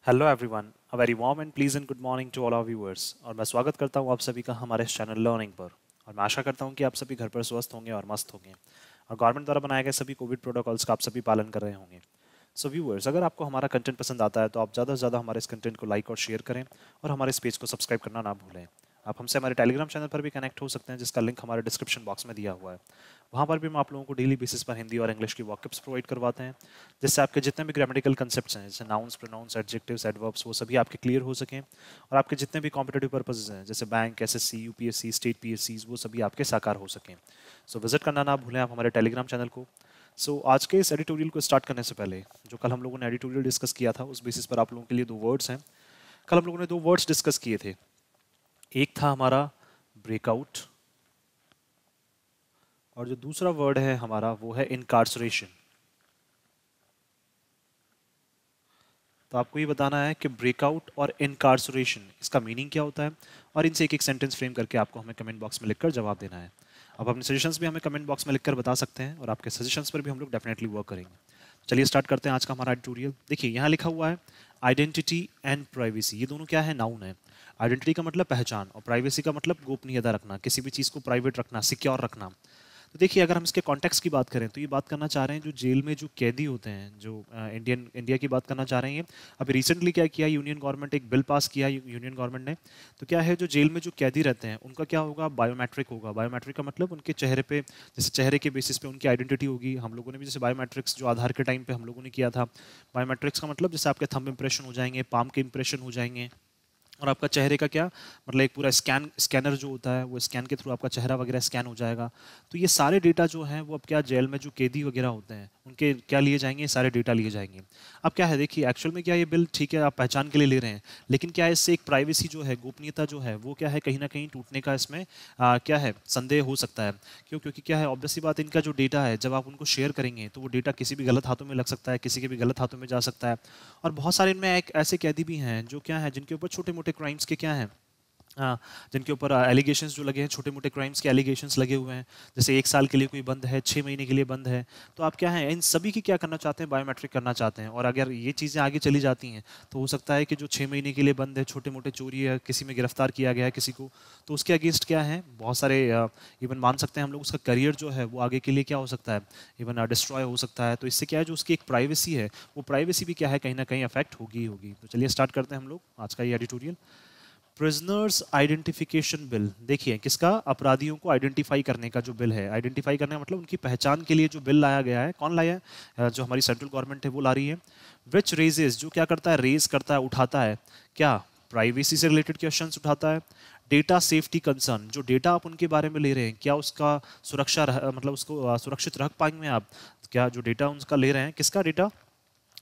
Hello everyone, a very warm and pleasant good morning to all our viewers. और मैं स्वागत करता हूं आप सभी का हमारे इस चैनल लर्निंग पर। और मैं आशा करता हूं कि आप सभी घर पर स्वस्थ होंगे और मस्त होंगे और गवर्नमेंट द्वारा बनाए गए सभी कोविड प्रोटोकॉल्स का आप सभी पालन कर रहे होंगे। सो व्यूअर्स, अगर आपको हमारा कंटेंट पसंद आता है तो आप ज़्यादा से ज़्यादा हमारे इस कंटेंट को लाइक और शेयर करें और हमारे इस पेज को सब्सक्राइब करना ना भूलें। आप हमसे हमारे टेलीग्राम चैनल पर भी कनेक्ट हो सकते हैं, जिसका लिंक हमारे डिस्क्रिप्शन बॉक्स में दिया हुआ है। वहाँ पर भी हम आप लोगों को डेली बेसिस पर हिंदी और इंग्लिश की वॉकअप्स प्रोवाइड करवाते हैं, जिससे आपके जितने भी ग्रामेटिकल कंसेप्ट्स हैं, जैसे नाउन्स, प्रोनाउंस, एडजेक्टिव्स, एडवर्ब्स, वो सभी आपके क्लियर हो सकें और आपके जितने भी कॉम्पिटेटिव पर्पसेस हैं, जैसे बैंक, एसएससी, यूपीएससी, स्टेट पीएससीज, वो सभी आपके साकार हो सकें। सो विजिट करना ना भूलें आप हमारे टेलीग्राम चैनल को। आज के इस एडिटोरियल को स्टार्ट करने से पहले, जो कल हम लोगों ने एडिटोरियल डिस्कस किया था, उस बेसिस पर आप लोगों के लिए दो वर्ड्स हैं। कल हम लोगों ने दो वर्ड्स डिस्कस किए थे। एक था हमारा ब्रेकआउट और जो दूसरा वर्ड है हमारा वो है इनकार्सरेशन। तो आपको ये बताना है कि ब्रेकआउट और इनकार्सरेशन, इसका मीनिंग क्या होता है, और इनसे एक एक सेंटेंस फ्रेम करके आपको हमें कमेंट बॉक्स में लिखकर जवाब देना है। आप अपने सजेशंस भी हमें कमेंट बॉक्स में लिखकर बता सकते हैं और आपके सजेशंस पर भी हम लोग डेफिनेटली वर्क करेंगे। चलिए स्टार्ट करते हैं आज का हमारा ट्यूटोरियल। देखिए यहाँ लिखा हुआ है आइडेंटिटी एंड प्राइवेसी। ये दोनों क्या है? नाउन है। आइडेंटिटी का मतलब पहचान और प्राइवेसी का मतलब गोपनीयता रखना, किसी भी चीज़ को प्राइवेट रखना, सिक्योर रखना। तो देखिए, अगर हम इसके कॉन्टेक्स्ट की बात करें तो ये बात करना चाह रहे हैं जो जेल में जो कैदी होते हैं, जो इंडिया की बात करना चाह रहे हैं। अभी रिसेंटली क्या किया, यूनियन गवर्नमेंट एक बिल पास किया यूनियन गवर्नमेंट ने। तो क्या है, जो जेल में जो कैदी रहते हैं उनका क्या होगा? बायोमेट्रिक होगा। बायोमेट्रिक का मतलब उनके चेहरे पे, जैसे चेहरे के बेसिस पे उनकी आइडेंटिटी होगी। हम लोगों ने भी जैसे बायोमेट्रिक्स जो आधार के टाइम पे हम लोगों ने किया था, बायोमेट्रिक्स का मतलब जैसे आपके थंब इंप्रेशन हो जाएंगे, पाम के इंप्रेशन हो जाएंगे, और आपका चेहरे का क्या मतलब एक पूरा स्कैनर जो होता है वो स्कैन के थ्रू आपका चेहरा वगैरह स्कैन हो जाएगा। तो ये सारे डेटा जो हैं वो अब क्या, जेल में जो कैदी वगैरह होते हैं उनके क्या लिए जाएंगे? सारे डेटा लिए जाएंगे। अब क्या है, देखिए एक्चुअल में क्या, ये बिल ठीक है आप पहचान के लिए ले रहे हैं, लेकिन क्या है इससे एक प्राइवेसी जो है, गोपनीयता जो है वो क्या है, कहीं ना कहीं टूटने का इसमें क्या है, संदेह हो सकता है। क्यों? क्योंकि क्या है, ऑब्वियस सी बात, इनका जो डेटा है जब आप उनको शेयर करेंगे तो वो डेटा किसी भी गलत हाथों में लग सकता है, किसी के भी गलत हाथों में जा सकता है। और बहुत सारे इनमें एक ऐसे कैदी भी हैं जो क्या है, जिनके ऊपर छोटे मोटे क्राइम्स के क्या हैं, हाँ, जिनके ऊपर एलिगेशंस जो लगे हैं, छोटे मोटे क्राइम्स के एलिगेशंस लगे हुए हैं। जैसे 1 साल के लिए कोई बंद है, 6 महीने के लिए बंद है। तो आप क्या है, इन सभी की क्या करना चाहते हैं? बायोमेट्रिक करना चाहते हैं। और अगर ये चीज़ें आगे चली जाती हैं तो हो सकता है कि जो 6 महीने के लिए बंद है, छोटे मोटे चोरी है, किसी में गिरफ्तार किया गया है किसी को, तो उसके अगेंस्ट क्या है, बहुत सारे इवन मान सकते हैं हम लोग उसका करियर जो है वो आगे के लिए क्या हो सकता है, इवन डिस्ट्रॉय हो सकता है। तो इससे क्या है, जो उसकी एक प्राइवेसी है, वो प्राइवेसी भी क्या है, कहीं ना कहीं अफेक्ट होगी ही होगी। तो चलिए स्टार्ट करते हैं हम लोग आज का ये एडिटोरियल। Prisoners identification bill. देखिए किसका? अपराधियों को आइडेंटिफाई करने का जो बिल है। आइडेंटिफाई करने का मतलब उनकी पहचान के लिए जो बिल लाया गया है। कौन लाया है? जो हमारी सेंट्रल गवर्नमेंट है वो ला रही है। विच रेजेस, जो क्या करता है, रेज करता है, उठाता है क्या? प्राइवेसी से रिलेटेड क्वेश्चंस उठाता है। डेटा सेफ्टी कंसर्न, जो डेटा आप उनके बारे में ले रहे हैं, क्या उसका मतलब उसको सुरक्षित रख पाएंगे आप? क्या जो डेटा उनका ले रहे हैं, किसका डेटा?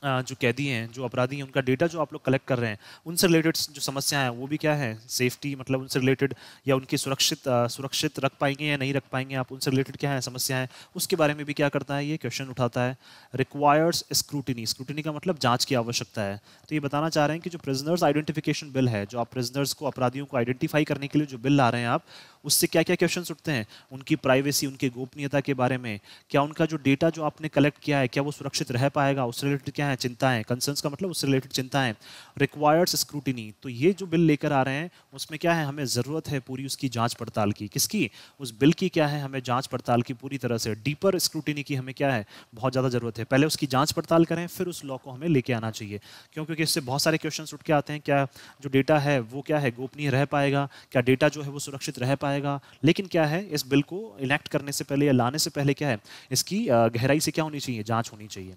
जो कैदी हैं, जो अपराधी हैं, उनका डेटा जो आप लोग कलेक्ट कर रहे हैं, उनसे रिलेटेड जो समस्या है वो भी क्या है, सेफ्टी, मतलब उनसे रिलेटेड, या उनकी सुरक्षित रख पाएंगे या नहीं रख पाएंगे आप, उनसे रिलेटेड क्या है समस्या है, उसके बारे में भी क्या करता है, ये क्वेश्चन उठाता है। रिक्वायर्स स्क्रूटिनी, स्क्रूटिनी का मतलब जांच की आवश्यकता है। तो ये बताना चाह रहे हैं कि जो प्रिजनर्स आइडेंटिफिकेशन बिल है, जो आप प्रिजनर्स को, अपराधियों को आइडेंटिफाई करने के लिए जो बिल ला रहे हैं आप, उससे क्या क्या क्वेश्चन उठते हैं? उनकी प्राइवेसी, उनकी गोपनीयता के बारे में। क्या उनका जो डेटा जो आपने कलेक्ट किया है, क्या वो सुरक्षित रह पाएगा, उससे रिलेटेड क्या है चिंताएं, कंसर्न्स का मतलब उससे रिलेटेड चिंताएं। रिक्वायर्स स्क्रूटिनी, तो ये जो बिल लेकर आ रहे हैं उसमें क्या है, हमें ज़रूरत है पूरी उसकी जांच पड़ताल की। किसकी? उस बिल की क्या है, हमें जांच पड़ताल की पूरी तरह से, डीपर स्क्रूटिनी की हमें क्या है, बहुत ज़्यादा ज़रूरत है। पहले उसकी जांच पड़ताल करें, फिर उस लॉ को हमें लेके आना चाहिए। क्यों? क्योंकि इससे बहुत सारे क्वेश्चन उठ के आते हैं। क्या जो डेटा है वो क्या है, गोपनीय रह पाएगा? क्या डेटा जो है वो सुरक्षित रह पाएगा? लेकिन क्या है, इस बिल को इनेक्ट करने से पहले या लाने से पहले क्या है, इसकी गहराई से क्या होनी चाहिए, जांच होनी चाहिए।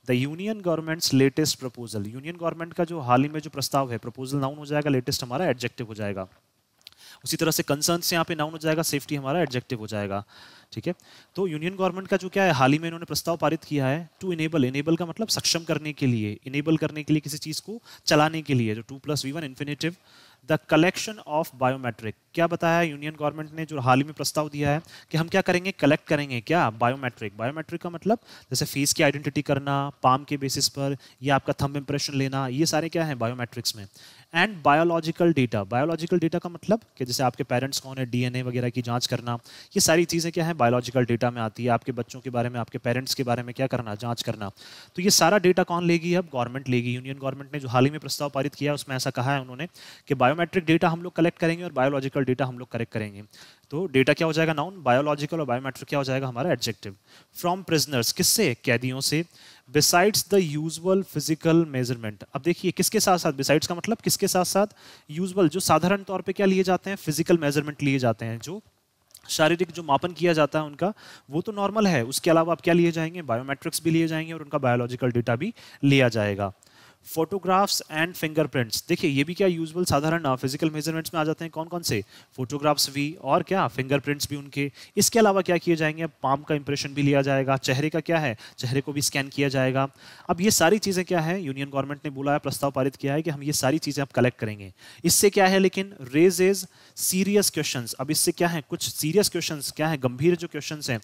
The union governments latest proposal, union government का जो हाल ही में जो प्रस्ताव है, प्रपोजल नाउन हो जाएगा, लेटेस्ट हमारा एडजेक्टिव हो जाएगा। उसी तरह से कंसर्न से यहाँ पे नाउन हो जाएगा, सेफ्टी हमारा एडजेक्टिव हो जाएगा। ठीक है, तो यूनियन गवर्नमेंट का जो क्या है, हाल ही में इन्होंने प्रस्ताव पारित किया है, टू इनेबल, इनेबल का मतलब सक्षम करने के लिए, इनेबल करने के लिए, किसी चीज़ को चलाने के लिए, जो 2+V1 infinitive, the collection of biometric. क्या बताया यूनियन गवर्नमेंट ने जो हाल ही में प्रस्ताव दिया है कि हम क्या करेंगे, कलेक्ट करेंगे क्या, बायोमेट्रिक। बायोमेट्रिक का मतलब जैसे फेस की आइडेंटिटी करना पाम के बेसिस पर, या आपका थंब इंप्रेशन लेना, ये सारे क्या है बायोमेट्रिक्स में। And biological data. Biological data का मतलब कि जैसे आपके पेरेंट्स कौन है, डीएनए वगैरह की जांच करना, ये सारी चीज़ें क्या है बायोलॉजिकल डेटा में आती है। आपके बच्चों के बारे में, आपके पेरेंट्स के बारे में क्या करना, जांच करना। तो ये सारा डेटा कौन लेगी, अब गवर्नमेंट लेगी। यूनियन गवर्नमेंट ने जो हाल ही में प्रस्ताव पारित किया उसमें ऐसा कहा है उन्होंने कि बायोमेट्रिक डेटा हम लोग कलेक्ट करेंगे और बायोलॉजिकल डेटा हम लोग कलेक्ट करेंगे। तो डेटा क्या हो जाएगा नाउन, बायोलॉजिकल, और बायोमेट्रिक क्या हो जाएगा हमारा एडजेक्टिव। फ्रॉम प्रिजनर्स, किससे, कैदियों से। Besides the usual physical measurement. अब देखिए किसके साथ साथ, बिसाइड्स का मतलब किसके साथ साथ, यूजुअल जो साधारण तौर पे क्या लिए जाते हैं, फिजिकल मेजरमेंट लिए जाते हैं, जो शारीरिक जो मापन किया जाता है उनका, वो तो नॉर्मल है। उसके अलावा आप क्या लिए जाएंगे, बायोमेट्रिक्स भी लिए जाएंगे और उनका बायोलॉजिकल डेटा भी लिया जाएगा। फोटोग्राफ्स एंड फिंगरप्रिंट्स, देखिए ये भी क्या यूजुअल साधारण फिजिकल मेजरमेंट्स में आ जाते हैं। कौन कौन से, फोटोग्राफ्स भी और क्या फिंगरप्रिंट्स भी उनके। इसके अलावा क्या किए जाएंगे, पाम का इंप्रेशन भी लिया जाएगा, चेहरे का क्या है, चेहरे को भी स्कैन किया जाएगा। अब ये सारी चीज़ें क्या है, यूनियन गवर्नमेंट ने बोला है, प्रस्ताव पारित किया है कि हम ये सारी चीज़ें अब कलेक्ट करेंगे। इससे क्या है लेकिन, रेजेज सीरियस क्वेश्चंस। अब इससे क्या है, कुछ सीरियस क्वेश्चंस क्या है, गंभीर जो क्वेश्चंस हैं,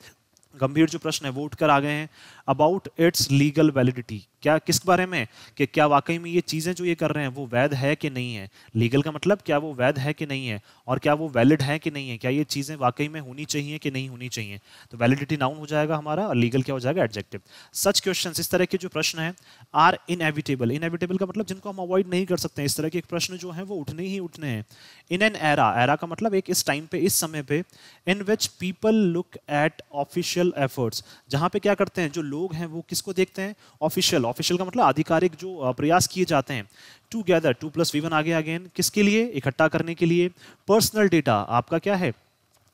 गंभीर जो प्रश्न है वो उठकर आ गए हैं। अबाउट इट्स लीगल वैलिडिटी, क्या किस बारे में, कि क्या वाकई में ये चीज़ें जो ये कर रहे हैं वो वैध है कि नहीं है। लीगल का मतलब क्या वो वैध है कि नहीं है, और क्या वो वैलिड है कि नहीं है, क्या ये चीज़ें वाकई में होनी चाहिए कि नहीं होनी चाहिए। तो वैलिडिटी नाउन हो जाएगा हमारा और लीगल क्या हो जाएगा एडजेक्टिव। सच क्वेश्चंस, इस तरह के जो प्रश्न हैं, आर इनएविटेबल। इनएविटेबल का मतलब जिनको हम अवॉइड नहीं कर सकते, इस तरह के प्रश्न जो हैं वो उठने ही उठने हैं। इन एन एरा, एरा का मतलब एक इस टाइम पे, इस समय पे, in which people look at official efforts, जहाँ पे क्या करते हैं जो लोग हैं वो किसको देखते हैं, ऑफिशियल। ऑफिशियल का मतलब आधिकारिक जो प्रयास किए जाते हैं। टूगेदर, 2+V1 आगे अगेन, किसके लिए, इकट्ठा करने के लिए। पर्सनल डेटा, आपका क्या है,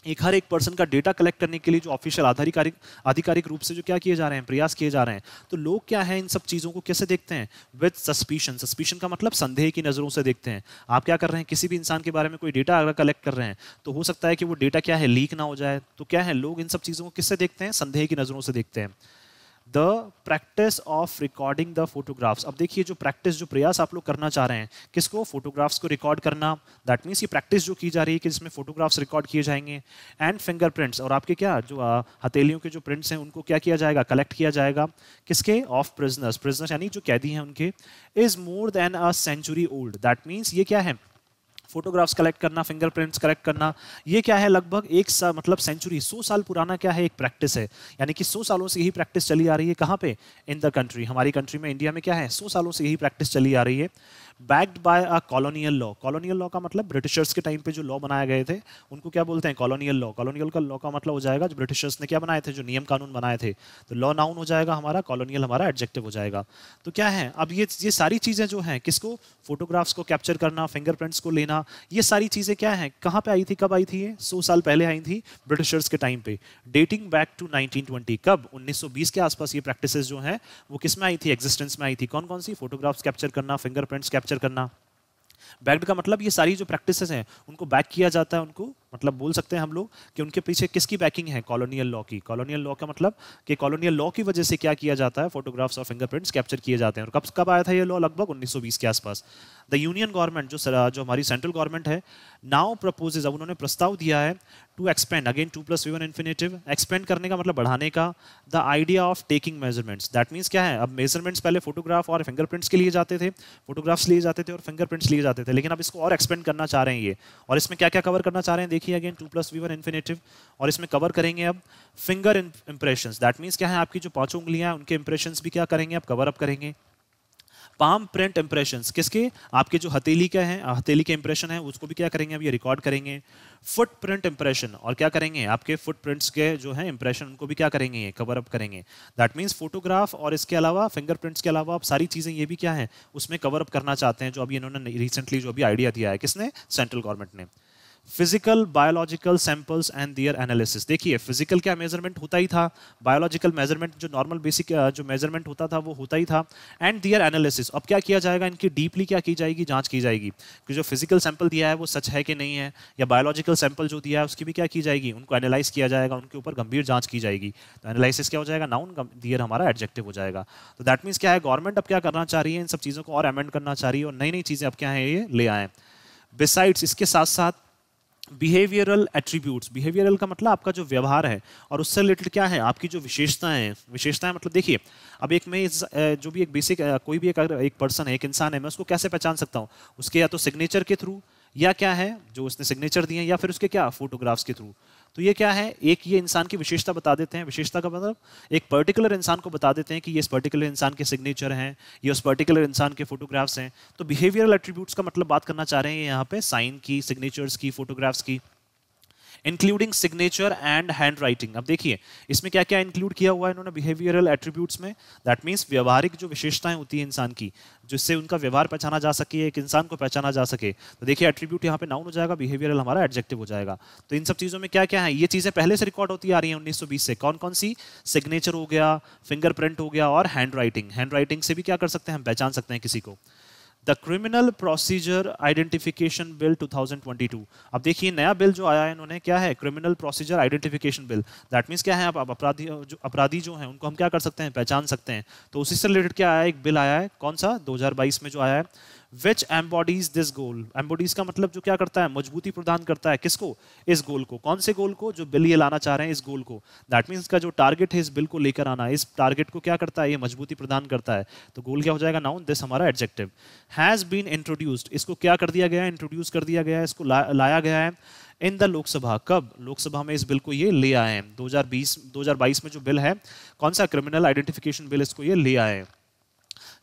एक हर एक पर्सन का डेटा कलेक्ट करने के लिए जो ऑफिशियल आधिकारिक रूप से जो क्या किए जा रहे हैं, प्रयास किए जा रहे हैं। तो लोग क्या है इन सब चीज़ों को कैसे देखते हैं, विद सस्पिशन। सस्पिशन का मतलब संदेह की नज़रों से देखते हैं। आप क्या कर रहे हैं, किसी भी इंसान के बारे में कोई डेटा अगर कलेक्ट कर रहे हैं तो हो सकता है कि वो डेटा क्या है, लीक ना हो जाए। तो क्या है, लोग इन सब चीज़ों को किससे देखते हैं, संदेह की नज़रों से देखते हैं। The practice of recording the photographs. अब देखिए जो प्रैक्टिस, जो प्रयास आप लोग करना चाह रहे हैं, किसको, फोटोग्राफ्स को रिकॉर्ड करना। दैट मीन्स ये प्रैक्टिस जो की जा रही है कि जिसमें फोटोग्राफ्स रिकॉर्ड किए जाएंगे। एंड फिंगरप्रिंट्स, और आपके क्या जो हथेलियों के जो प्रिंट्स हैं उनको क्या किया जाएगा, कलेक्ट किया जाएगा। किसके, ऑफ प्रिजनर्स। प्रिजनर्स यानी जो कैदी हैं उनके। Is more than a century old. That means ये क्या है, फोटोग्राफ्स कलेक्ट करना, फिंगरप्रिंट्स कलेक्ट करना, ये क्या है, लगभग एक साल मतलब सेंचुरी, 100 साल पुराना क्या है, एक प्रैक्टिस है। यानी कि 100 सालों से यही प्रैक्टिस चली आ रही है। कहाँ पे, इन द कंट्री, हमारी कंट्री में, इंडिया में क्या है, 100 सालों से यही प्रैक्टिस चली आ रही है। Backed by a colonial law. Colonial law का मतलब ब्रिटिशर्स के टाइम पे जो लॉ बनाए गए थे उनको क्या बोलते हैं, कॉलोनियल लॉ। कॉलोनियल का लॉ का मतलब हो जाएगा जो ब्रिटिशर्स ने क्या बनाए थे, जो नियम कानून बनाए थे। तो लॉ नाउन हो जाएगा हमारा, कॉलोनियल हमारा एडजेक्टिव हो जाएगा। तो क्या है, अब ये सारी चीज़ें जो हैं, किसको, फोटोग्राफ्स को कैप्चर करना, फिंगरप्रिंट्स को लेना, ये सारी चीज़ें क्या हैं, कहाँ पे आई थी, कब आई थी, ये 100 साल पहले आई थी ब्रिटिशर्स के टाइम पे। डेटिंग बैक टू 1920, कब, 1920 के आसपास ये प्रैक्टिसेस जो हैं वो किस में आई थी, एग्जिस्टेंस में आई थी। कौन कौन सी, फोटोग्राफ्स कैप्चर करना, फिंगरप्रिंट्स कैप्चर करना। बैक्ड का मतलब ये सारी जो प्रैक्टिसेस हैं उनको बैक किया जाता है, उनको मतलब बोल सकते हैं हम लोग कि उनके पीछे किसकी बैकिंग है, कॉलोनियल लॉ की। कॉलोनियल लॉ का मतलब कि कॉलोनियल लॉ की वजह से क्या किया जाता है, फोटोग्राफ्स और फिंगरप्रिंट्स कैप्चर किए जाते हैं। और कब कब आया था ये लॉ, लगभग 1920 के आसपास। द यूनियन गवर्नमेंट, जो हमारी सेंट्रल गवर्नमेंट है, नाउ प्रपोजेज, अब उन्होंने प्रस्ताव दिया है, to expand, again 2+V1 infinitive, expand करने का मतलब बढ़ाने का, the idea of taking measurements. That means क्या है, अब मेजरमेंट्स पहले फोटोग्राफ और फिंगरप्रिंट्स के लिए जाते थे, फोटोग्राफ्स लिए जाते थे और फिंगरप्रिंट्स लिए जाते थे, लेकिन अब इसको और एक्सपेंड करना चाह रहे हैं ये। और इसमें क्या क्या कवर करना चाह रहे हैं, देखिए अगेन 2+V1 इन्फिनेटिव, और इसमें कवर करेंगे अब फिंगर इंप्रेशंस। दैट मीन्स क्या है, आपकी जो 5 उंगलियां हैं उनके इंप्रेशंस भी क्या करेंगे, अब कवर अप करेंगे। पाम प्रिंट इंप्रेशंस, किसके, आपके जो हथेली के हैं, हथेली के इंप्रेशन है उसको भी क्या करेंगे, अब ये रिकॉर्ड करेंगे। फुट प्रिंट इंप्रेशन, और क्या करेंगे, आपके फुट प्रिंट्स के जो है इंप्रेशन उनको भी क्या करेंगे, ये कवर अप करेंगे। दैट मीन्स फोटोग्राफ और इसके अलावा फिंगरप्रिंट्स के अलावा अब सारी चीजें ये भी क्या है उसमें कवर अप करना चाहते हैं, जो अभी इन्होंने रिसेंटली जो अभी आइडिया दिया है, किसने, सेंट्रल गवर्नमेंट ने। Physical biological samples and their analysis. देखिए फिजिकल क्या मेजरमेंट होता ही था, बायोलॉजिकल मेजरमेंट जो नॉर्मल बेसिक जो मेजरमेंट होता था वो होता ही था, एंड दियर एनालिसिस। अब क्या किया जाएगा, इनकी डीपली क्या की जाएगी, जांच की जाएगी कि जो फिजिकल सैंपल दिया है वो सच है कि नहीं है, या बायोलॉजिकल सैंपल जो दिया है उसकी भी क्या की जाएगी, उनको एनालाइज किया जाएगा, उनके ऊपर गंभीर जांच की जाएगी। तो एनालिसिस क्या हो जाएगा, नाउन, दियर हमारा एडजेक्टिव हो जाएगा। तो दैट मीन्स क्या है, गवर्नमेंट अब क्या करना चाह रही है, इन सब चीज़ों को और अमेंड करना चाह रही है और नई नई चीज़ें अब क्या है ये ले आए। बिसाइड्स इसके साथ साथ बिहेवियरल एट्रीब्यूट्स, बिहेवियरल का मतलब आपका जो व्यवहार है, और उससे रिलेटेड क्या है आपकी जो विशेषताएं हैं। विशेषताएं मतलब देखिए, अब एक मैं जो भी एक बेसिक कोई भी एक पर्सन है, एक इंसान है, मैं उसको कैसे पहचान सकता हूँ? उसके या तो सिग्नेचर के थ्रू, या क्या है जो उसने सिग्नेचर दिए, या फिर उसके क्या फोटोग्राफ्स के थ्रू। तो ये क्या है, एक ये इंसान की विशेषता बता देते हैं। विशेषता का मतलब एक पर्टिकुलर इंसान को बता देते हैं कि ये इस पर्टिकुलर इंसान के सिग्नेचर हैं, ये उस पर्टिकुलर इंसान के फोटोग्राफ्स हैं। तो बिहेवियरल एट्रीब्यूट्स का मतलब बात करना चाह रहे हैं यहाँ पे साइन की, सिग्नेचर्स की, फोटोग्राफ्स की, including signature and hand writing. अब देखिए इसमें क्या क्या इंक्लूड किया हुआ है इन्होंने बिहेवियरल एट्रीब्यूट्स में। दैट मीन्स व्यवहारिक जो विशेषताएं होती है इंसान की, जिससे उनका व्यवहार पहचाना जा सके, एक इंसान को पहचाना जा सके। तो देखिए एट्रीब्यूट यहाँ पे नाउन हो जाएगा, बिहेवियरल हमारा एडजेक्टिव हो जाएगा। तो इन सब चीज़ों में क्या क्या है, ये चीज़ें पहले से रिकॉर्ड होती आ रही हैं 1920 से। कौन कौन सी? सिग्नेचर हो गया, फिंगरप्रिंट हो गया, और हैंड राइटिंग। हैंड राइटिंग से भी क्या कर सकते हैं हम, पहचान सकते हैं किसी को। The criminal procedure identification bill 2022। अब देखिए नया बिल जो आया है इन्होंने, क्या है? Criminal procedure identification bill. That means क्या है, आप अपराधी जो हैं उनको हम क्या कर सकते हैं, पहचान सकते हैं। तो उसी से रिलेटेड क्या आया है, एक बिल आया है, कौन सा? 2022 में जो आया है, विच एम्बॉडीज दिस गोल। एम्बॉडीज का मतलब जो क्या करता है, मजबूती प्रदान करता है। किसको? इस गोल को। कौन से गोल को? जो बिल ये लाना चाह रहे हैं, इस गोल को। दैट मीन्स का जो टारगेट है इस बिल को लेकर आना, इस टारगेट को क्या करता है, ये मजबूती प्रदान करता है। तो गोल क्या हो जाएगा, नाउन। दिस हमारा एडजेक्टिव। हैज बीन इंट्रोड्यूस्ड, इसको क्या कर दिया गया है, इंट्रोड्यूस कर दिया गया है, इसको लाया गया है इन द लोकसभा। कब? लोकसभा में इस बिल को ये ले आए हैं 2022 में जो बिल है, कौन सा? क्रिमिनल आइडेंटिफिकेशन बिल, इसको ये ले आए हैं।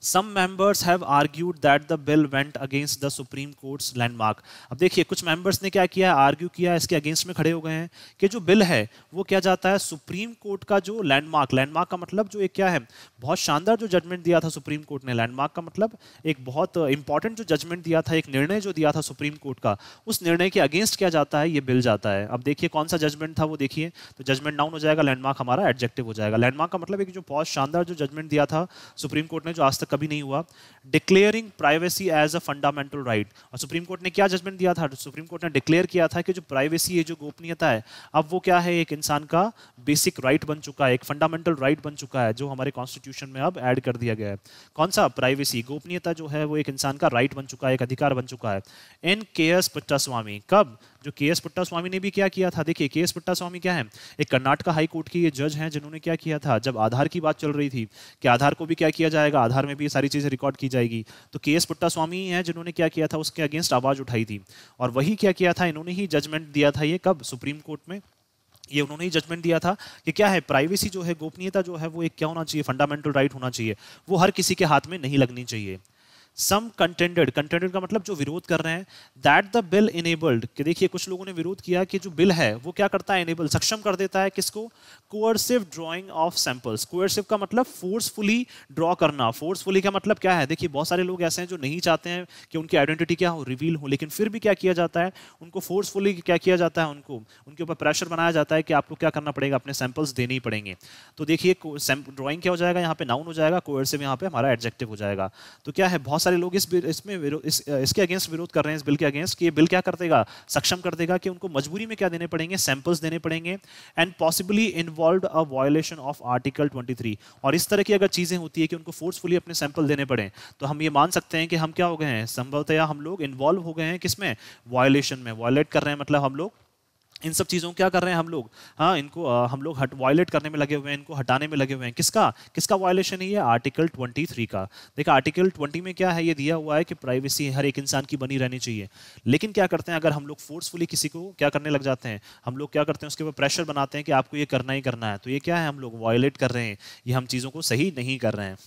Some members have argued that the bill went against the Supreme Court's landmark। अब देखिए कुछ मेंबर्स ने क्या किया, आर्ग्यू किया, इसके अगेंस्ट में खड़े हो गए हैं कि जो बिल है वो क्या जाता है, सुप्रीम कोर्ट का जो लैंडमार्क, लैंडमार्क का मतलब जो एक क्या है, बहुत शानदार जो जजमेंट दिया था सुप्रीम कोर्ट ने। लैंडमार्क का मतलब एक बहुत इंपॉर्टेंट जो जजमेंट दिया था, एक निर्णय जो दिया था सुप्रीम कोर्ट का, उस निर्णय के अगेंस्ट क्या जाता है, ये बिल जाता है। अब देखिए कौन सा जजमेंट था वो देखिए। तो जजमेंट नाउन हो जाएगा, लैंडमार्क हमारा एडजेक्टिव हो जाएगा। लैंडमार्क का मतलब एक जो बहुत शानदार जो जजमेंट दिया था सुप्रीम कोर्ट ने, जो आज तक कभी नहीं हुआ। Declaring privacy as a fundamental right. और सुप्रीम कोर्ट ने क्या जजमेंट दिया था, सुप्रीम कोर्ट ने डिक्लेयर किया था कि जो प्राइवेसी है, जो गोपनीयता है, अब वो क्या है, एक इंसान का बेसिक राइट बन चुका है, एक फंडामेंटल राइट बन चुका है, जो हमारे कॉन्स्टिट्यूशन में अब ऐड कर दिया गया है। कौन सा? प्राइवेसी, गोपनीयता जो है वो एक इंसान का राइट बन चुका है, एक अधिकार बन चुका है। इन के.एस. पुट्टास्वामी। कब? जो के.एस. पुट्टास्वामी ने भी क्या किया था, देखिए के.एस. पुट्टास्वामी क्या है, एक कर्नाटक हाई कोर्ट के ये जज हैं, जिन्होंने क्या किया था, जब आधार की बात चल रही थी कि आधार को भी क्या किया जाएगा, आधार में भी ये सारी चीजें रिकॉर्ड की जाएगी, तो के.एस. पुट्टास्वामी हैं जिन्होंने क्या किया था, उसके अगेंस्ट आवाज उठाई थी। और वही क्या किया था, इन्होंने ही जजमेंट दिया था, ये कब? सुप्रीम कोर्ट में। ये उन्होंने ही जजमेंट दिया था कि क्या है, प्राइवेसी जो है, गोपनीयता जो है, वो एक क्या होना चाहिए, फंडामेंटल राइट होना चाहिए, वो हर किसी के हाथ में नहीं लगनी चाहिए। सम कंटेंडेड, कंटेंडेड का मतलब जो विरोध कर रहे हैं, दैट द बिल इनेबल्ड, कि देखिए कुछ लोगों ने विरोध किया कि जो बिल है वो क्या करता है, इनेबल, सक्षम कर देता है किसको? Coercive drying of samples. Coercive का मतलब फोर्सफुली ड्रॉ करना। फोर्सफुली का मतलब क्या है, देखिए बहुत सारे लोग ऐसे हैं जो नहीं चाहते हैं कि उनकी आइडेंटिटी क्या हो, रिवील हो, लेकिन फिर भी क्या किया जाता है, उनको फोर्सफुली क्या किया जाता है, उनको उनके ऊपर प्रेशर बनाया जाता है कि आपको क्या करना पड़ेगा, अपने सैंपल्स देने ही पड़ेंगे। तो देखिए ड्राइंग क्या हो जाएगा, यहाँ पे नाउन हो जाएगा, कोअर्सिव यहाँ पे हमारा एडजेक्टिव हो जाएगा। तो क्या है, बहुत सारे लोग इसके अगेंस्ट विरोध कर रहे हैं, इस बिल के अगेंस्ट, कि ये बिल क्या कर देगा, सक्षम कर देगा कि उनको मजबूरी में क्या देने पड़ेंगे, सैंपल्स देने पड़ेंगे। And possibly involved a violation of article 23। और इस तरह की अगर चीजें होती है कि उनको फोर्सफुली अपने सैंपल देने पड़े, तो हम ये मान सकते हैं कि हम क्या हो गए हैं, संभवतया हम लोग इन्वॉल्व हो गए हैं किसमें, वायलेशन में। वायलेट कर रहे हैं मतलब हम लोग इन सब चीज़ों क्या कर रहे हैं हम लोग, हाँ इनको हम लोग वायलेट करने में लगे हुए हैं, इनको हटाने में लगे हुए हैं। किसका किसका वायलेशन है ये, आर्टिकल 23 का। देखा आर्टिकल 20 में क्या है, ये दिया हुआ है कि प्राइवेसी हर एक इंसान की बनी रहनी चाहिए। लेकिन क्या करते हैं, अगर हम लोग फोर्सफुली किसी को क्या करने लग जाते हैं, हम लोग क्या करते हैं, उसके ऊपर प्रेशर बनाते हैं कि आपको ये करना ही करना है, तो ये क्या है, हम लोग वायलेट कर रहे हैं, ये हम चीज़ों को सही नहीं कर रहे हैं।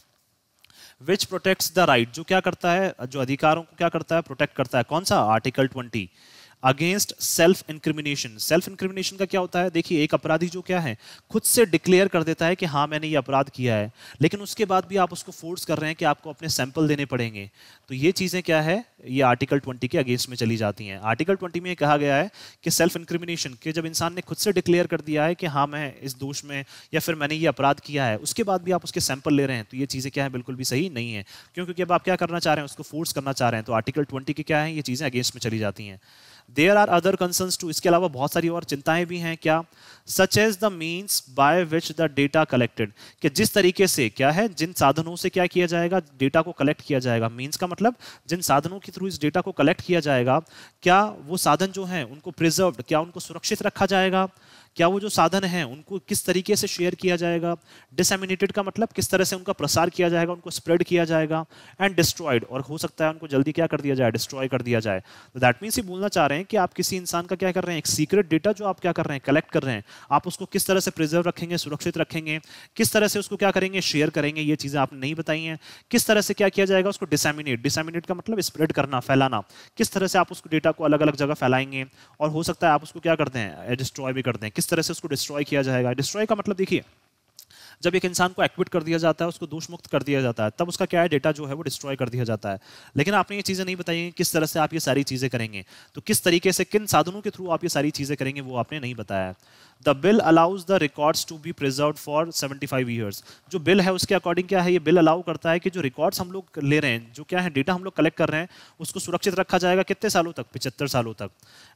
विच प्रोटेक्ट्स द राइट, जो क्या करता है, जो अधिकारों को क्या करता है, प्रोटेक्ट करता है। कौन सा, article 20। Against self incrimination. Self incrimination का क्या होता है, देखिए एक अपराधी जो क्या है, खुद से डिक्लेयर कर देता है कि हाँ मैंने ये अपराध किया है, लेकिन उसके बाद भी आप उसको फोर्स कर रहे हैं कि आपको अपने सैंपल देने पड़ेंगे, तो ये चीज़ें क्या है, ये आर्टिकल 20 के अगेंस्ट में चली जाती हैं। आर्टिकल 20 में कहा गया है कि सेल्फ इंक्रिमिनेशन के, जब इंसान ने खुद से डिक्लेयर कर दिया है कि हाँ मैं इस दोष में या फिर मैंने ये अपराध किया है, उसके बाद भी आप उसके सैंपल ले रहे हैं, तो ये चीज़ें क्या है, बिल्कुल भी सही नहीं है। क्यों? क्योंकि अब आप क्या करना चाह रहे हैं, उसको फोर्स करना चाह रहे हैं, तो आर्टिकल 20 के क्या है, ये चीज़ें अगेंस्ट में चली जाती हैं। There are other concerns too, इसके अलावा बहुत सारी और चिंताएं भी हैं। क्या? Such as the means by which the data collected, कि जिस तरीके से क्या है, जिन साधनों से क्या किया जाएगा, डेटा को कलेक्ट किया जाएगा। मीन्स का मतलब जिन साधनों की थ्रू इस डेटा को कलेक्ट किया जाएगा, क्या वो साधन जो हैं उनको प्रिजर्व्ड, क्या उनको सुरक्षित रखा जाएगा, क्या वो जो साधन हैं उनको किस तरीके से शेयर किया जाएगा, डिसएमिनेटेड का मतलब किस तरह से उनका प्रसार किया जाएगा, उनको स्प्रेड किया जाएगा, एंड डिस्ट्रॉयड, और हो सकता है उनको जल्दी क्या कर दिया जाए, डिस्ट्रॉय कर दिया जाए। तो दैट मीन्स ये बोलना चाह रहे हैं कि आप किसी इंसान का क्या कर रहे हैं, एक सीक्रेट डेटा जो आप क्या कर रहे हैं, कलेक्ट कर रहे हैं, आप उसको किस तरह से प्रिजर्व रखेंगे, सुरक्षित रखेंगे, किस तरह से उसको क्या करेंगे, शेयर करेंगे, ये चीजें आपने नहीं बताई हैं। किस तरह से क्या किया जाएगा, उसको डिसएमिनेट, डिसएमिनेट का मतलब स्प्रेड करना, फैलाना, किस तरह से आप उसको डेटा को अलग अलग जगह फैलाएंगे, और हो सकता है आप उसको क्या करते हैं, डिस्ट्रॉय भी करते हैं, किस तरह से उसको डिस्ट्रॉय किया जाएगा। डिस्ट्रॉय का मतलब देखिए, जब एक इंसान को एक्विट कर दिया जाता है, उसको दोष मुक्त कर दिया जाता है, तब उसका क्या है, डेटा जो है वो डिस्ट्रॉय कर दिया जाता है। लेकिन आपने ये चीजें नहीं बताई किस तरह से आप ये सारी चीजें करेंगे, तो किस तरीके से, किन साधनों के थ्रू आप ये सारी चीजें करेंगे, वो आपने नहीं बताया। The bill allows the records to be preserved for 75 years. जो बिल है उसके अकॉर्डिंग क्या है, ये बिल अलाउ करता है कि जो रिकॉर्ड्स हम लोग ले रहे हैं, जो क्या है डेटा हम लोग कलेक्ट कर रहे हैं, उसको सुरक्षित रखा जाएगा कितने सालों तक, 75 सालों तक।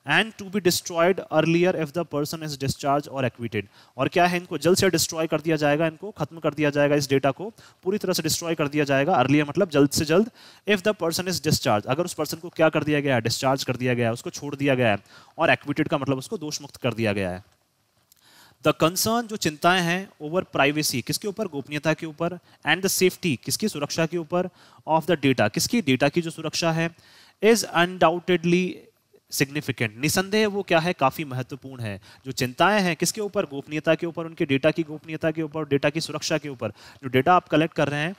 And to be destroyed earlier if the person is discharge और एक्विटेड, और क्या है, इनको जल्द से डिस्ट्रॉय कर दिया जाएगा, इनको खत्म कर दिया जाएगा, इस डेटा को पूरी तरह से डिस्ट्रॉय कर दिया जाएगा। अर्लियर मतलब जल्द से जल्द, if the person is discharge, अगर उस पर्सन को क्या कर दिया गया है, डिस्चार्ज कर दिया गया है, उसको छोड़ दिया गया है, और एक्विटेड का मतलब उसको दोष मुक्त कर दिया गया है। द कंसर्न, जो चिंताएं हैं, ओवर प्राइवेसी, किसके ऊपर, गोपनीयता के ऊपर, एंड द सेफ्टी, किसकी सुरक्षा के ऊपर, ऑफ द डेटा, किसकी, डेटा की जो सुरक्षा है, इज अनडाउटेडली सिग्निफिकेंट, निसंदेह वो क्या है, काफी महत्वपूर्ण है। जो चिंताएं हैं किसके ऊपर, गोपनीयता के ऊपर, उनके डेटा की गोपनीयता के ऊपर, डेटा की सुरक्षा के ऊपर। जो डेटा आप कलेक्ट कर रहे हैं,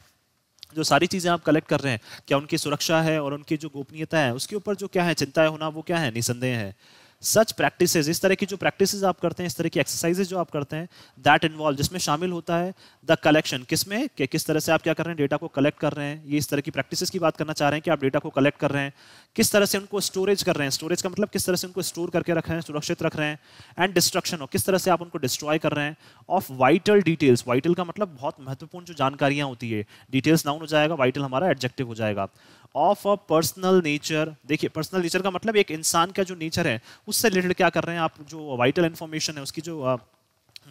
जो सारी चीजें आप कलेक्ट कर रहे हैं, क्या उनकी सुरक्षा है और उनकी जो गोपनीयता है उसके ऊपर जो क्या है, चिंताएं होना, वो क्या है, निसंदेह है। सच प्रैक्टिसेस, इस तरह की जो प्रैक्टिसेस आप करते हैं, इस तरह की एक्सरसाइजेज जो आप करते हैं, दैट इन्वॉल्व, जिसमें शामिल होता है द कलेक्शन, किसमें, कि किस तरह से आप क्या कर रहे हैं, डेटा को कलेक्ट कर रहे हैं, ये इस तरह की प्रैक्टिसेस की बात करना चाह रहे हैं कि आप डेटा को कलेक्ट कर रहे हैं, किस तरह से उनको स्टोरेज कर रहे हैं, स्टोरेज का मतलब किस तरह से उनको स्टोर करके रख रहे हैं, सुरक्षित रख रहे हैं, एंड डिस्ट्रक्शन, और किस तरह से आप उनको डिस्ट्रॉय कर रहे हैं, ऑफ वाइटल डिटेल्स, वाइटल का मतलब बहुत महत्वपूर्ण जो जानकारियां होती है, डिटेल्स नाउन हो जाएगा, वाइटल हमारा एडजेक्टिव हो जाएगा, ऑफ अ पर्सनल नेचर। देखिए पर्सनल नेचर का मतलब एक इंसान का जो नेचर है उससे रिलेटेड क्या कर रहे हैं आप, जो वाइटल इंफॉर्मेशन है, उसकी जो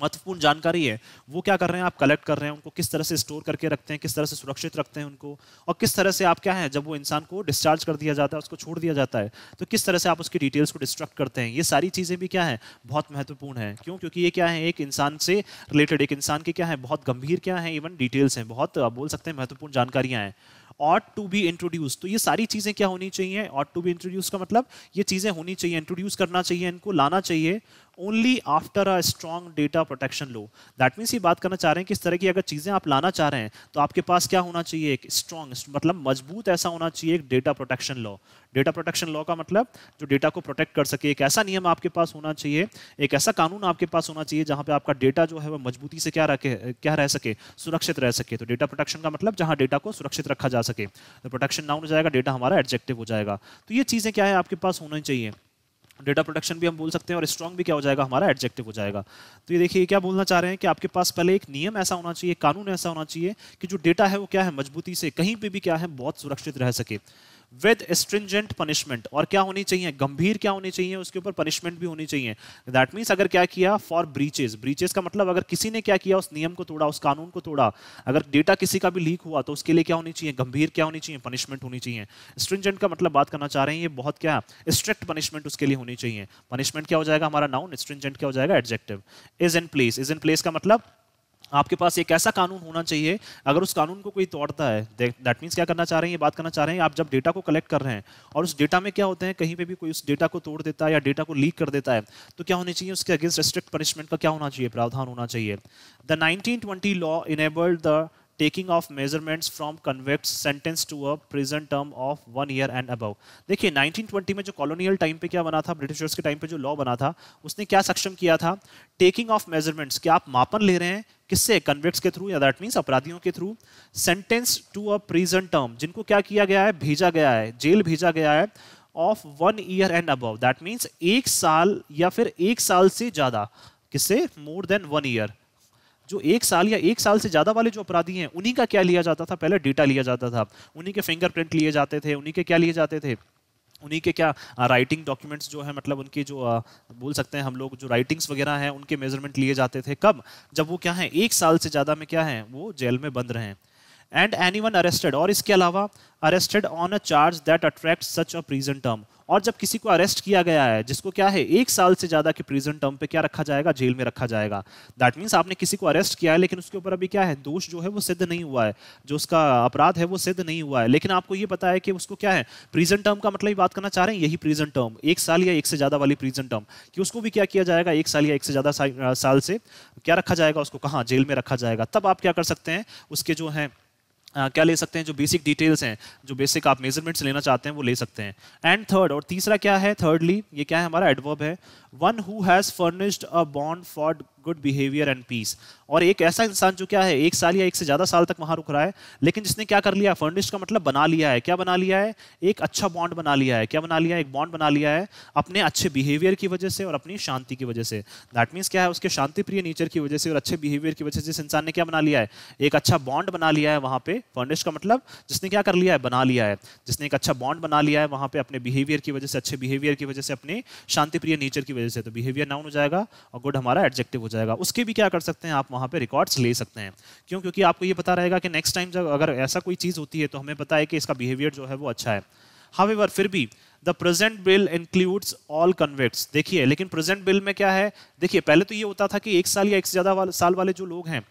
महत्वपूर्ण जानकारी है, वो क्या कर रहे हैं, आप कलेक्ट कर रहे हैं, उनको किस तरह से स्टोर करके रखते हैं, किस तरह से सुरक्षित रखते हैं उनको, और किस तरह से आप क्या है, जब वो इंसान को डिस्चार्ज कर दिया जाता है, उसको छोड़ दिया जाता है, तो किस तरह से आप उसकी डिटेल्स को डिस्ट्रक्ट करते हैं। ये सारी चीज़ें भी क्या है, बहुत महत्वपूर्ण है। क्यों, क्योंकि ये क्या है, एक इंसान से रिलेटेड, एक इंसान की क्या है, बहुत गंभीर क्या है, इवन डिटेल्स हैं, बहुत बोल सकते हैं महत्वपूर्ण जानकारियाँ हैं। ऑट टू बी इंट्रोड्यूस, तो ये सारी चीजें क्या होनी चाहिए, ऑट टू बी इंट्रोड्यूस का मतलब ये चीजें होनी चाहिए, इंट्रोड्यूस करना चाहिए, इनको लाना चाहिए only after a strong data protection law. That means ये बात करना चाह रहे हैं कि इस तरह की अगर चीजें आप लाना चाह रहे हैं तो आपके पास क्या होना चाहिए, एक स्ट्रॉन्ग मतलब मजबूत ऐसा होना चाहिए एक data protection law. Data protection law का मतलब जो डेटा को प्रोटेक्ट कर सके, एक ऐसा नियम आपके पास होना चाहिए, एक ऐसा कानून आपके पास होना चाहिए जहां पे आपका डेटा जो है वो मजबूती से क्या रह सके, सुरक्षित रह सके। तो डेटा प्रोटेक्शन का मतलब जहां डेटा को सुरक्षित रखा जा सके। तो प्रोटेक्शन नाउन हो जाएगा, डेटा हमारा एडजेक्टिव हो जाएगा। तो ये चीजें क्या है आपके पास होनी चाहिए, डेटा प्रोटेक्शन भी हम बोल सकते हैं, और स्ट्रॉन्ग भी क्या हो जाएगा, हमारा एडजेक्टिव हो जाएगा। तो ये देखिए क्या बोलना चाह रहे हैं कि आपके पास पहले एक नियम ऐसा होना चाहिए, कानून ऐसा होना चाहिए कि जो डेटा है वो क्या है, मजबूती से कहीं पे भी क्या है, बहुत सुरक्षित रह सके। विद स्ट्रिंजेंट पनिशमेंट, और क्या होनी चाहिए, गंभीर क्या होनी चाहिए, उसके ऊपर पनिशमेंट भी होनी चाहिए। दैट मीन्स अगर क्या किया, फॉर ब्रीचेस, ब्रीचेस का मतलब अगर किसी ने क्या किया, उस नियम को तोड़ा, उस कानून को तोड़ा, अगर डेटा किसी का भी लीक हुआ तो उसके लिए क्या होनी चाहिए, गंभीर क्या होनी चाहिए, पनिशमेंट होनी चाहिए। स्ट्रिंजेंट का मतलब बात करना चाह रहे हैं ये बहुत क्या, स्ट्रिक्ट पनिशमेंट उसके लिए होनी चाहिए। पनिशमेंट क्या हो जाएगा हमारा नाउन, स्ट्रिंजेंट क्या हो जाएगा adjective. Is in place, is in place का मतलब आपके पास एक ऐसा कानून होना चाहिए, अगर उस कानून को कोई तोड़ता है, दैट मीन्स क्या करना चाह रहे हैं, ये बात करना चाह रहे हैं आप जब डेटा को कलेक्ट कर रहे हैं और उस डेटा में क्या होते हैं, कहीं पे भी कोई उस डेटा को तोड़ देता है या डेटा को लीक कर देता है, तो क्या होनी चाहिए, उसके अगेंस्ट स्ट्रिक्ट पनिशमेंट का क्या होना चाहिए, प्रावधान होना चाहिए। The 1920 law enabled the taking of measurements from convicts sentenced to a prison term of 1 year and above। देखिए 1920 में जो कॉलोनियल टाइम पे क्या बना था, ब्रिटिशर्स के टाइम पे जो लॉ बना था, उसने क्या सक्षम किया था, टेकिंग ऑफ मेजरमेंट्स, क्या आप मापन ले रहे हैं, किससे, कन्विक्ट्स के थ्रू, या दैट मीन्स अपराधियों के through, sentence to a prison term, जिनको क्या किया गया है, भेजा गया है, जेल भेजा गया है, of 1 year and above, that means 1 साल या फिर 1 साल से ज्यादा, किससे, मोर देन 1 year। जो 1 साल या 1 साल से ज्यादा वाले जो अपराधी हैं उन्हीं का क्या लिया जाता था, पहले डेटा लिया जाता था, उन्हीं के फिंगरप्रिंट लिए जाते थे, उन्हीं के क्या लिए जाते थे, उन्हीं के क्या राइटिंग डॉक्यूमेंट्स जो है, मतलब उनकी जो बोल सकते हैं हम लोग जो राइटिंग्स वगैरह हैं उनके मेजरमेंट लिए जाते थे। कब, जब वो क्या है 1 साल से ज्यादा में क्या है वो जेल में बंद रहे। एंड एनीवन अरेस्टेड, और इसके अलावा arrested on a charge that attract such a prison term, और जब किसी को अरेस्ट किया गया है जिसको क्या है 1 साल से ज्यादा की प्रिजन टर्म पे क्या रखा जाएगा, जेल में रखा जाएगा। दैट मीन्स आपने किसी को अरेस्ट किया है लेकिन उसके ऊपर अभी क्या है, दोष जो है वो सिद्ध नहीं हुआ है, जो उसका अपराध है वो सिद्ध नहीं हुआ है, लेकिन आपको ये पता है कि उसको क्या है प्रिजन टर्म का मतलब ही बात करना चाह रहे हैं, यही प्रिजन टर्म 1 साल या 1 से ज्यादा वाली प्रिजन टर्म, कि उसको भी क्या किया जाएगा 1 साल या 1 से ज्यादा साल से क्या रखा जाएगा, उसको कहाँ, जेल में रखा जाएगा। तब आप क्या कर सकते हैं, उसके जो है क्या ले सकते हैं, जो बेसिक डिटेल्स हैं, जो बेसिक आप मेजरमेंट्स लेना चाहते हैं वो ले सकते हैं। एंड थर्ड, और तीसरा क्या है, थर्डली ये क्या है हमारा एडवर्ब है, one who has furnished a bond for good behaviour and peace, और एक ऐसा इंसान जो क्या है 1 साल या 1 से ज्यादा साल तक वहां रुक रहा है, लेकिन जिसने क्या कर लिया, फर्निश्ड का मतलब बना लिया है, क्या बना लिया है, एक अच्छा बॉन्ड बना लिया है, क्या बना लिया है, एक बॉन्ड बना लिया है अपने अच्छे बिहेवियर की वजह से और अपनी शांति की वजह से। दैट मीन्स क्या है, उसके शांति प्रिय नेचर की वजह से और अच्छे बिहेवियर की वजह से जिस इंसान ने क्या बना लिया है, एक अच्छा बॉन्ड बना लिया है वहां पे। फर्निश्ड का मतलब जिसने क्या कर लिया है, बना लिया है, जिसने एक अच्छा बॉन्ड बना लिया है वहां पे अपने बिहेवियर की वजह से, अच्छे बिहेवियर की वजह से, अपने शांति प्रिय नेचर की वजह से। तो बिहेवियर नाउन हो जाएगा और गुड हमारा एडजेक्टिव हो जाएगा। उसके भी क्या कर सकते हैं आप वहां पे रिकॉर्ड्स ले सकते हैं। क्यों? क्योंकि आपको ये पता रहेगा कि नेक्स्ट टाइम जब अगर ऐसा कोई चीज होती है तो हमें पता है कि इसका बिहेवियर जो है वो अच्छा है। हाउएवर फिर भी the present bill includes all convicts, देखिए लेकिन प्रेजेंट बिल में क्या है, देखिए पहले तो ये होता था कि 1 साल या 1 से ज्यादा साल वाले जो लोग हैं,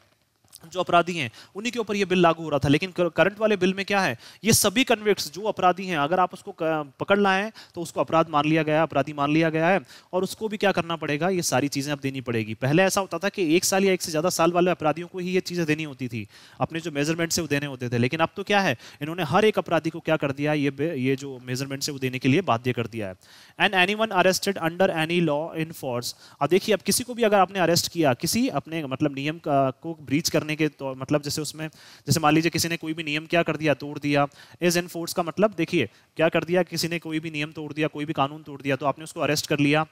जो अपराधी हैं, उन्हीं के ऊपर ये बिल लागू हो रहा था, लेकिन करंट वाले बिल में क्या है, ये सभी कन्विक्ट्स जो अपराधी हैं, अगर आप उसको पकड़ लाए तो उसको अपराध मान लिया गया, अपराधी मान लिया गया है, और उसको भी क्या करना पड़ेगा, ये सारी चीजें अब देनी पड़ेगी। पहले ऐसा होता था कि 1 साल या 1 से ज्यादा साल वाले अपराधियों को ही ये चीजें देनी होती थी, अपने जो मेजरमेंट से वो देने होते थे, लेकिन अब तो क्या है, इन्होंने हर एक अपराधी को क्या कर दिया, ये जो मेजरमेंट से वो देने के लिए बाध्य कर दिया है। And anyone arrested under any law in force, अब देखिए अब किसी को भी अगर आपने अरेस्ट किया किसी अपने मतलब नियम को ब्रीच करने के, तो मतलब जैसे उसमें, जैसे मान लीजिए किसी ने कोई भी नियम क्या कर दिया, तोड़ दिया, इज इन फोर्स का मतलब देखिए क्या कर दिया, किसी ने कोई भी नियम तोड़ दिया, कोई भी कानून तोड़ दिया, तो आपने उसको अरेस्ट कर लिया।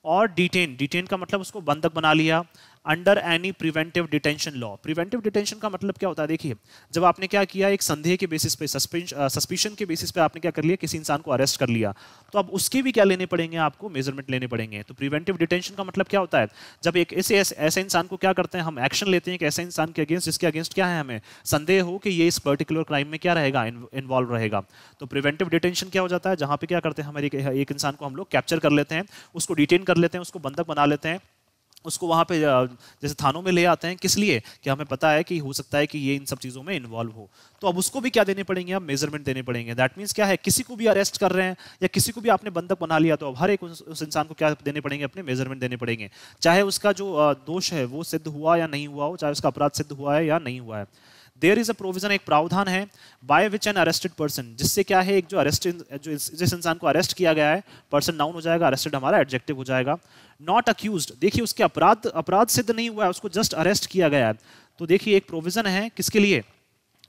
और डिटेन का मतलब उसको बंधक बना लिया under any preventive detention law. Preventive detention का मतलब क्या होता है, देखिए जब आपने क्या किया, एक संदेह के बेसिस पे, सस्पिशन के बेसिस पे आपने क्या कर लिया, किसी इंसान को अरेस्ट कर लिया, तो अब उसके भी क्या लेने पड़ेंगे, आपको मेजरमेंट लेने पड़ेंगे। तो प्रिवेंटिव डिटेंशन का मतलब क्या होता है, जब एक ऐसे इंसान को क्या करते हैं, हम एक्शन लेते हैं कि ऐसे इंसान के अगेंस्ट, जिसके अगेंस्ट क्या है, हमें संदेह हो कि ये इस पर्टिकुलर क्राइम में क्या रहेगा, इन्वॉल्व रहेगा। तो प्रिवेंटिव डिटेंशन क्या हो जाता है, जहां पे क्या करते हैं, हमारे एक इंसान को हम लोग कैप्चर कर लेते हैं, उसको डिटेन कर लेते हैं, उसको बंधक बना लेते हैं, उसको वहां पे जैसे थानों में ले आते हैं, किस लिए, कि हमें पता है कि हो सकता है कि ये इन सब चीजों में इन्वॉल्व हो। तो अब उसको भी क्या देने पड़ेंगे, अब मेजरमेंट देने पड़ेंगे। दैट मींस क्या है, किसी को भी अरेस्ट कर रहे हैं या किसी को भी आपने बंधक बना लिया, तो अब हर एक उस इंसान को क्या देने पड़ेंगे, अपने मेजरमेंट देने पड़ेंगे, चाहे उसका जो दोष है वो सिद्ध हुआ या नहीं हुआ हो, चाहे उसका अपराध सिद्ध हुआ है या नहीं हुआ है। देयर इज अ प्रोविजन, एक प्रावधान है, by which N arrested person, जिससे क्या है, एक जो जिस इंसान को अरेस्ट किया गया है, पर्सन नाउन हो जाएगा, अरेस्टेड हमारा एडजेक्टिव हो जाएगा। नॉट अक्यूज्ड, देखिए उसके अपराध सिद्ध नहीं हुआ है, उसको जस्ट अरेस्ट किया गया है, तो देखिए एक प्रोविजन है किसके लिए,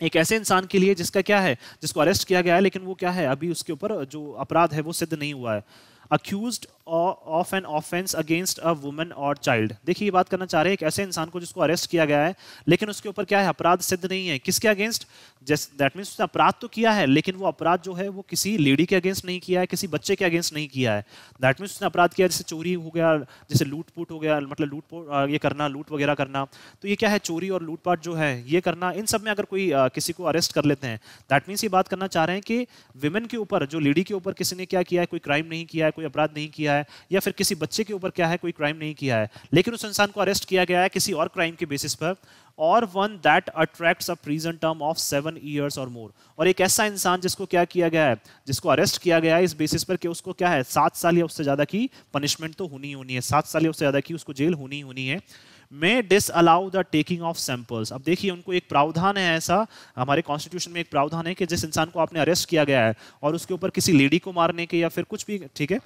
एक ऐसे इंसान के लिए जिसका क्या है, जिसको अरेस्ट किया गया है लेकिन वो क्या है, अभी उसके ऊपर जो अपराध है वो सिद्ध नहीं हुआ है। Accused of an offence against a woman और चाइल्ड, देखिए ये बात करना चाह रहे हैं एक ऐसे इंसान को जिसको अरेस्ट किया गया है लेकिन उसके ऊपर क्या है, अपराध सिद्ध नहीं है, किसके अगेंस्ट, दैट मींस उसने अपराध तो किया है लेकिन वो अपराध जो है वो किसी लेडी के अगेंस्ट नहीं किया है, किसी बच्चे के अगेंस्ट नहीं किया है। दैट मींस उसने अपराध किया, जैसे चोरी हो गया, जैसे लूटपूट हो गया, मतलब ये करना, लूट वगैरह करना, तो ये क्या है, चोरी और लूटपाट जो है ये करना, इन सब में अगर कोई किसी को अरेस्ट कर लेते हैं, दैट मींस ये बात करना चाह रहे हैं कि विमेन के ऊपर, जो लेडी के ऊपर किसी ने क्या किया है, कोई क्राइम नहीं किया है, कोई अपराध नहीं किया है, या फिर किसी बच्चे के ऊपर क्या है, कोई क्राइम नहीं किया है, लेकिन उस इंसान को अरेस्ट किया गया है किसी और क्राइम के बेसिस पर, और one that attracts a prison term of 7 years और मोर, और एक ऐसा इंसान जिसको क्या किया गया है, जिसको अरेस्ट किया गया है इस बेसिस पर कि उसको क्या है, 7 साल या उससे ज्यादा की पनिशमेंट तो होनी होनी है, 7 साल या उससे ज्यादा की उसको जेल होनी होनी है। May disallow the taking of samples, अब देखिए उनको एक प्रावधान है ऐसा, हमारे कॉन्स्टिट्यूशन में एक प्रावधान है कि जिस इंसान को आपने अरेस्ट किया गया है और उसके ऊपर किसी लेडी को मारने के या फिर कुछ भी, ठीक है,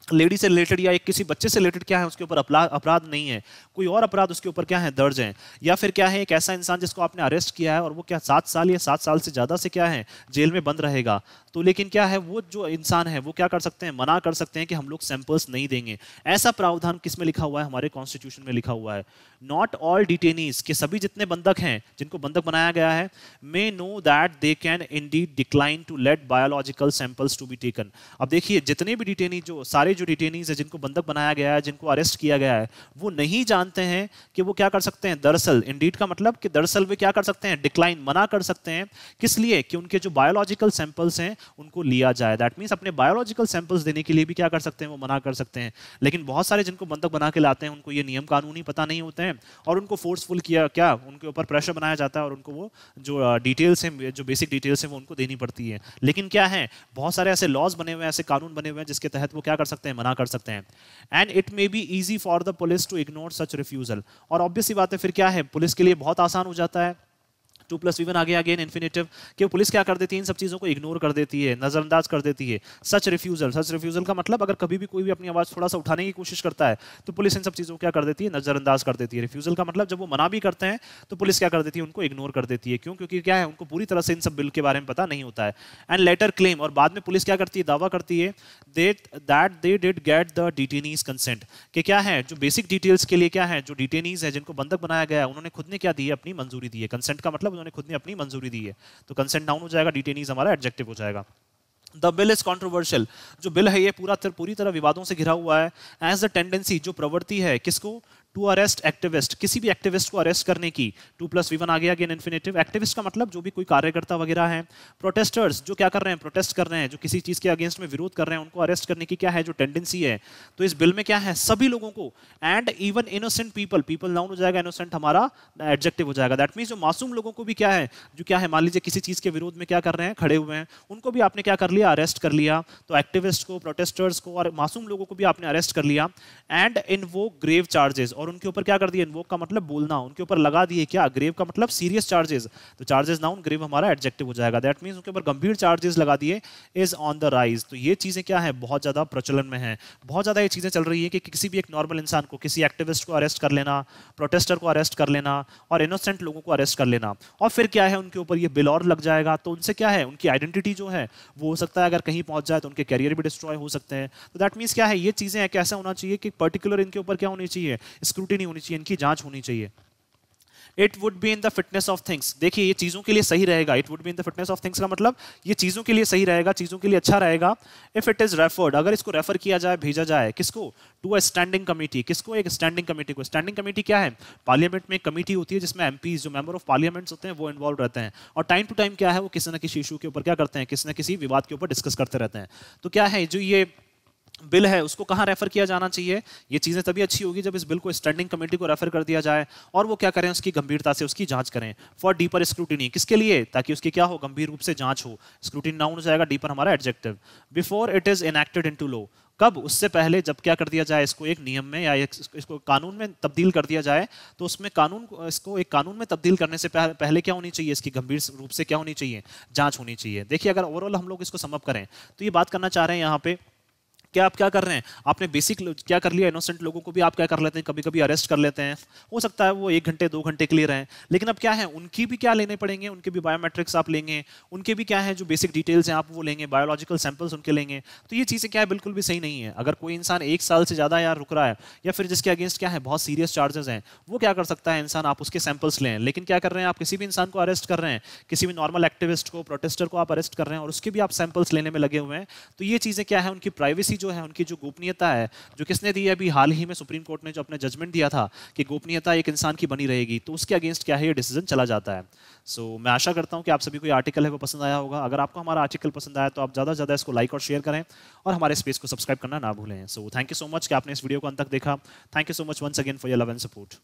लेडी से रिलेटेड या एक किसी बच्चे से रिलेटेड क्या है, उसके ऊपर अपराध नहीं है, कोई और अपराध उसके ऊपर क्या है, दर्ज है, या फिर क्या है, एक ऐसा इंसान जिसको आपने अरेस्ट किया है और वो क्या 7 साल या 7 साल से ज्यादा से क्या है, जेल में बंद रहेगा, तो लेकिन क्या है, वो जो इंसान है वो क्या कर सकते हैं, मना कर सकते हैं कि हम लोग सैंपल्स नहीं देंगे। ऐसा प्रावधान किस में लिखा हुआ है, हमारे कॉन्स्टिट्यूशन में लिखा हुआ है। नॉट ऑल डिटेनीज, के सभी जितने बंधक हैं, जिनको बंधक बनाया गया है, may know that they can indeed decline to let biological samples to be taken. अब देखिए जितने भी डिटेनी, जो सारे सारे जो डिटेनीज है, जिनको बंधक बनाया गया है, जिनको अरेस्ट किया गया है, वो नहीं जानते हैं कि वो क्या कर सकते हैं दरअसल। इंडीड का मतलब कि दरअसल वे क्या कर सकते हैं, डिक्लाइन, मना कर सकते हैं। किस लिए? कि उनके जो बायोलॉजिकल सैंपल्स हैं उनको लिया जाए। दैट मींस अपने बायोलॉजिकल सैंपल्स देने के लिए भी क्या कर सकते हैं, वो मना कर सकते हैं। लेकिन बहुत सारे जिनको बंधक बना के लाते हैं उनको ये नियम कानून ही पता नहीं होते हैं और उनको फोर्सफुल किया क्या, उनके ऊपर प्रेशर बनाया जाता है और उनको वो जो डिटेल्स हैं, जो बेसिक डिटेल्स हैं, वो उनको देनी पड़ती है। लेकिन क्या है, बहुत सारे ऐसे लॉज बने हुए हैं, ऐसे कानून बने हुए हैं जिसके तहत वो क्या कर सकते हैं, मना कर सकते हैं। And it may be easy for the police to ignore such refusal. और ऑब्वियस सी बात है, फिर क्या है, पुलिस के लिए बहुत आसान हो जाता है, 2+V1 आ गया अगेन इन्फिनेटिव, कि पुलिस क्या कर देती है, इन सब चीज़ों को इग्नोर कर देती है, नजरअंदाज कर देती है। सच रिफ्यूजल का मतलब अगर कभी भी कोई भी अपनी आवाज़ थोड़ा सा उठाने की कोशिश करता है तो पुलिस इन सब चीज़ों को क्या कर देती है, नजरअंदाज कर देती है। रिफ्यूजल का मतलब जब वो मना भी करते हैं तो पुलिस क्या कर देती है, उनको इग्नोर कर देती है। क्यों? क्योंकि क्या है, उनको पूरी तरह से इन सब बिल के बारे में पता नहीं होता है। एंड लेटर क्लेम, और बाद में पुलिस क्या करती है, दावा करती है that they did get the detainees consent, कि क्या है, जो बेसिक डिटेल्स के लिए क्या है, जो डिटेनीज है, जिनको बंधक बनाया गया है, उन्होंने खुद ने क्या दी है, अपनी मंजूरी दी है। कंसेंट का मतलब उन्होंने खुद ने अपनी मंजूरी दी है, तो कंसेंट नाउन हो जाएगा, डिटेनीज हमारा एडजेक्टिव हो जाएगा। द बिल इज कॉन्ट्रोवर्शियल, जो बिल है ये पूरी तरह विवादों से घिरा हुआ है। एज द टेंडेंसी, जो प्रवृत्ति है, किसको, टू अरेस्ट एक्टिविस्ट, किसी भी एक्टिविस्ट को अरेस्ट करने की। 2+V1 आ गया अगेन इन्फिनेटिव। एक्टिविस्ट का मतलब जो भी कोई कार्यकर्ता वगैरह है। प्रोटेस्टर्स, जो क्या कर रहे हैं, प्रोटेस्ट कर रहे हैं, जो किसी चीज के अगेंस्ट में विरोध कर रहे हैं, उनको अरेस्ट करने की क्या है, जो टेंडेंसी है। तो इस बिल में क्या है, सभी लोगों को, and even innocent people noun हो जाएगा, इनोसेंट हमारा एडजेक्टिव हो जाएगा। दैट मींस जो मासूम लोगों को भी क्या है, जो क्या है, मान लीजिए किसी चीज के विरोध में क्या कर रहे हैं, खड़े हुए हैं, उनको भी आपने क्या कर लिया, अरेस्ट कर लिया। तो एक्टिविस्ट को, प्रोटेस्टर्स को और मासूम लोगों को भी आपने अरेस्ट कर लिया। एंड इनवोक ग्रेव चार्जेस, और उनके ऊपर क्या कर दिया, इनवोक का मतलब बोलना, उनके ऊपर लगा दिए क्या, ग्रेव का मतलब सीरियस चार्जेस। तो चार्जेस नाउन, ग्रेव हमारा एडजेक्टिव हो जाएगा। दैट मींस उनके ऊपर गंभीर चार्जेस लगा दिए। इज ऑन द राइज, तो ये चीजें क्या है, बहुत ज्यादा प्रचलन में है, बहुत ज्यादा ये चीजें चल रही है कि किसी भी एक नॉर्मल इंसान को, किसी एक्टिविस्ट को अरेस्ट कर लेना, प्रोटेस्टर को अरेस्ट कर लेना और इनोसेंट लोगों को अरेस्ट कर लेना। और फिर क्या है, उनके ऊपर ये बिल और लग जाएगा, तो उनसे क्या है, उनकी आइडेंटिटी जो है वो हो सकता है अगर कहीं पहुंच जाए तो उनके कैरियर भी डिस्ट्रॉय हो सकते हैं। तो दैट मींस क्या है, ये चीजें कैसा होना चाहिए कि पर्टिकुलर इनके ऊपर क्या होनी चाहिए, स्क्रूटिनी होनी चाहिए, इनकी जांच होनी चाहिए। It would be in the fitness of things, देखिए ये चीजों के लिए सही रहेगा। It would be in the fitness of things का मतलब ये चीजों के लिए सही रहेगा, चीजों के लिए अच्छा रहेगा। इफ इट इज रेफर्ड, अगर इसको रेफर किया जाए, भेजा जाए, किसको, टू अ स्टैंडिंग कमेटी, किसको, एक स्टैंडिंग कमेटी को। स्टैंडिंग कमेटी क्या है, पार्लियामेंट में एक कमेटी होती है जिसमें एमपीज, जो मेंबर ऑफ पार्लियामेंट्स होते हैं, वो इन्वॉल्व रहते हैं और टाइम टू टाइम क्या है, वो किसी न किसी इशू के ऊपर क्या करते हैं, किसी न किसी विवाद के ऊपर डिस्कस करते रहते हैं। तो क्या है, जो ये बिल है उसको कहां रेफर किया जाना चाहिए, ये चीजें तभी अच्छी होगी जब इस बिल को स्टैंडिंग कमेटी को रेफर कर दिया जाए और वो क्या करें, उसकी गंभीरता से उसकी जांच करें। फॉर डीपर स्क्रूटिनी, किसके लिए, ताकि उसकी क्या हो, गंभीर रूप से जांच हो। स्क्रूटिनी नाउन हो जाएगा, डीपर हमारा adjective. Before it is enacted into law, कब, उससे पहले जब क्या कर दिया जाए, इसको एक नियम में या इसको कानून में तब्दील कर दिया जाए। तो उसमें कानून, इसको एक कानून में तब्दील करने से पहले क्या होनी चाहिए, इसकी गंभीर रूप से क्या होनी चाहिए, जांच होनी चाहिए। देखिए अगर ओवरऑल हम लोग इसको सम अप करें तो ये बात करना चाह रहे हैं यहाँ पे, क्या आप क्या कर रहे हैं, आपने बेसिक क्या कर लिया, इनोसेंट लोगों को भी आप क्या कर लेते हैं, कभी कभी अरेस्ट कर लेते हैं। हो सकता है वो 1 घंटे 2 घंटे के लिए रहें, लेकिन अब क्या है, उनकी भी क्या लेने पड़ेंगे, उनके भी बायोमेट्रिक्स आप लेंगे, उनके भी क्या है, जो बेसिक डिटेल्स हैं आप वो लेंगे, बायोलॉजिकल सैंपल्स उनके लेंगे। तो ये चीज़ें क्या है, बिल्कुल भी सही नहीं है। अगर कोई इंसान 1 साल से ज़्यादा यार रुक रहा है या फिर जिसके अगेंस्ट क्या है, बहुत सीरियस चार्जेस हैं, वो क्या कर सकता है इंसान, आप उसके सैंपल्स लें। लेकिन क्या कर रहे हैं, आप किसी भी इंसान को अरेस्ट कर रहे हैं, किसी भी नॉर्मल एक्टिविस्ट को, प्रोटेस्टर को आप अरेस्ट कर रहे हैं और उसके भी आप सैंपल्स लेने में लगे हुए हैं। तो ये चीज़ें क्या है, उनकी प्राइवेसी जो है, उनकी जो गोपनीयता है, जो किसने दी है, अभी हाल ही में सुप्रीम कोर्ट ने जो अपने जजमेंट दिया था कि गोपनीयता एक इंसान की बनी रहेगी, तो उसके अगेंस्ट क्या है, ये डिसीजन चला जाता है। सो मैं आशा करता हूं कि आप सभी को ये आर्टिकल है वो पसंद आया होगा। अगर आपको हमारा आर्टिकल पसंद आया तो आप ज़्यादा से ज़्यादा इसको लाइक और शेयर करें और हमारे स्पेस को सब्सक्राइब करना ना भूलें। So thank you so much कि आपने इस वीडियो को अंत तक देखा। Thank you so much once again for your love and support.